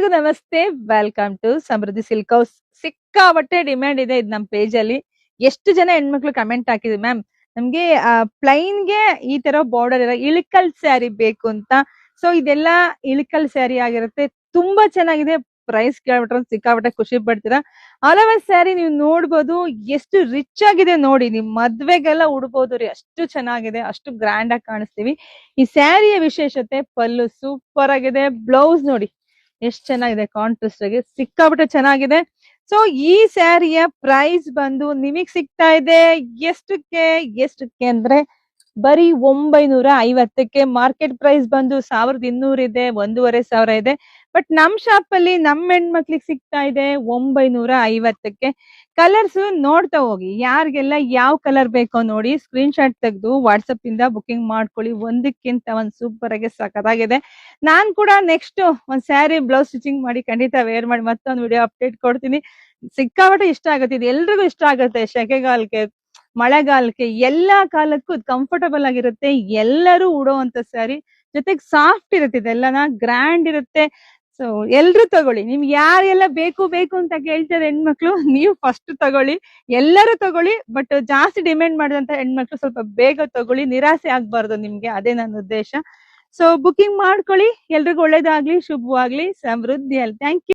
ಎಲ್ರಿಗೂ ನಮಸ್ತೆ. Welcome to Samruddhi silk house. ಸಿಕ್ಕಾಬಟ್ಟೆ ಡಿಮ್ಯಾಂಡ್ ಇದೆ ಇದು ನಮ್ಮ ಪೇಜ್ ಅಲ್ಲಿ. ಎಷ್ಟು ಜನ ಹೆಣ್ಮಕ್ಳು ಕಮೆಂಟ್ ಹಾಕಿದ್ರು, ಮ್ಯಾಮ್ ನಮ್ಗೆ ಪ್ಲೈನ್ ಗೆ ಈ ತರ ಬಾರ್ಡರ್ ಇರೋ ಇಳಕಲ್ ಸ್ಯಾರಿ ಬೇಕು ಅಂತ. ಸೊ ಇದೆಲ್ಲ ಇಳಕಲ್ ಸ್ಯಾರಿ ಆಗಿರುತ್ತೆ, ತುಂಬಾ ಚೆನ್ನಾಗಿದೆ. ಪ್ರೈಸ್ ಕೇಳ್ಬಿಟ್ರೆ ಸಿಕ್ಕಾಬಟ್ಟೆ ಖುಷಿ ಪಡ್ತೀರಾ. ಆಲ್ ಓವರ್ ಸ್ಯಾರಿ ನೀವು ನೋಡ್ಬೋದು, ಎಷ್ಟು ರಿಚ್ ಆಗಿದೆ ನೋಡಿ. ನಿಮ್ ಮದ್ವೆಗೆಲ್ಲ ಉಡ್ಬೋದು ರೀ, ಅಷ್ಟು ಚೆನ್ನಾಗಿದೆ, ಅಷ್ಟು ಗ್ರ್ಯಾಂಡ್ ಆಗಿ ಕಾಣಿಸ್ತೀವಿ. ಈ ಸ್ಯಾರಿಯ ವಿಶೇಷತೆ ಪಲ್ಲು ಸೂಪರ್ ಆಗಿದೆ, ಬ್ಲೌಸ್ ನೋಡಿ ಎಷ್ಟ್ ಚೆನ್ನಾಗಿದೆ, ಕಾಂಟ್ರಾಸ್ಟ್ ಆಗಿ ಸಿಕ್ಕಾಬಿಟ್ಟೆ ಚೆನ್ನಾಗಿದೆ. ಸೊ ಈ ಸ್ಯಾರಿಯ ಪ್ರೈಸ್ ಬಂದು ನಿಮಗ್ ಸಿಗ್ತಾ ಇದೆ ಎಷ್ಟಕ್ಕೆ ಅಂದ್ರೆ ಬರೀ 950ಕ್ಕೆ. ಮಾರ್ಕೆಟ್ ಪ್ರೈಸ್ ಬಂದು 1200 ಇದೆ, 1500 ಇದೆ. ಬಟ್ ನಮ್ ಶಾಪ್ ಅಲ್ಲಿ ನಮ್ ಹೆಣ್ಮಕ್ಳಿಗೆ ಸಿಗ್ತಾ ಇದೆ 950ಕ್ಕೆ. ಕಲರ್ಸ್ ನೋಡ್ತಾ ಹೋಗಿ, ಯಾರಿಗೆಲ್ಲ ಯಾವ ಕಲರ್ ಬೇಕೋ ನೋಡಿ, ಸ್ಕ್ರೀನ್ ಶಾಟ್ ತೆಗೆದು ವಾಟ್ಸಪ್ ಇಂದ ಬುಕಿಂಗ್ ಮಾಡ್ಕೊಳ್ಳಿ. ಒಂದಕ್ಕಿಂತ ಒಂದ್ ಸೂಪರ್ ಆಗಿ ಸಖತ್ತಾಗಿದೆ. ನಾನ್ ಕೂಡ ನೆಕ್ಸ್ಟ್ ಒಂದ್ ಸ್ಯಾರಿ ಬ್ಲೌಸ್ ಸ್ಟಿಚಿಂಗ್ ಮಾಡಿ ಖಂಡಿತ ವೇರ್ ಮಾಡಿ ಮತ್ತೊಂದು ವಿಡಿಯೋ ಅಪ್ಡೇಟ್ ಕೊಡ್ತೀನಿ. ಸಿಕ್ಕಾಪಟ್ಟೆ ಇಷ್ಟ ಆಗುತ್ತೆ, ಇದು ಎಲ್ರಿಗೂ ಇಷ್ಟ ಆಗುತ್ತೆ. ಸೆಕೆಗಾಲಕ್ಕೆ, ಮಳೆಗಾಲಕ್ಕೆ, ಎಲ್ಲಾ ಕಾಲಕ್ಕೂ ಕಂಫರ್ಟಬಲ್ ಆಗಿರುತ್ತೆ. ಎಲ್ಲರೂ ಉಡೋವಂತ ಸ್ಯಾರಿ, ಜೊತೆಗೆ ಸಾಫ್ಟ್ ಇರುತ್ತೆ, ಇದೆಲ್ಲನ ಗ್ರ್ಯಾಂಡ್ ಇರುತ್ತೆ. ಸೊ ಎಲ್ರು ತಗೊಳ್ಳಿ. ನಿಮ್ಗೆ ಯಾರೆಲ್ಲ ಬೇಕು ಬೇಕು ಅಂತ ಕೇಳ್ತಾರೆ ಹೆಣ್ಮಕ್ಳು, ನೀವು ಫಸ್ಟ್ ತಗೊಳ್ಳಿ, ಎಲ್ಲರೂ ತಗೊಳ್ಳಿ. ಬಟ್ ಜಾಸ್ತಿ ಡಿಮ್ಯಾಂಡ್ ಮಾಡಿದಂತ ಹೆಣ್ಮಕ್ಳು ಸ್ವಲ್ಪ ಬೇಗ ತಗೊಳ್ಳಿ, ನಿರಾಸೆ ಆಗ್ಬಾರ್ದು ನಿಮ್ಗೆ, ಅದೇ ನನ್ನ ಉದ್ದೇಶ. ಸೊ ಬುಕಿಂಗ್ ಮಾಡ್ಕೊಳ್ಳಿ. ಎಲ್ರಿಗೂ ಒಳ್ಳೇದಾಗ್ಲಿ, ಶುಭವಾಗ್ಲಿ, ಸಮೃದ್ಧಿ ಅಲ್ಲಿ. Thank you.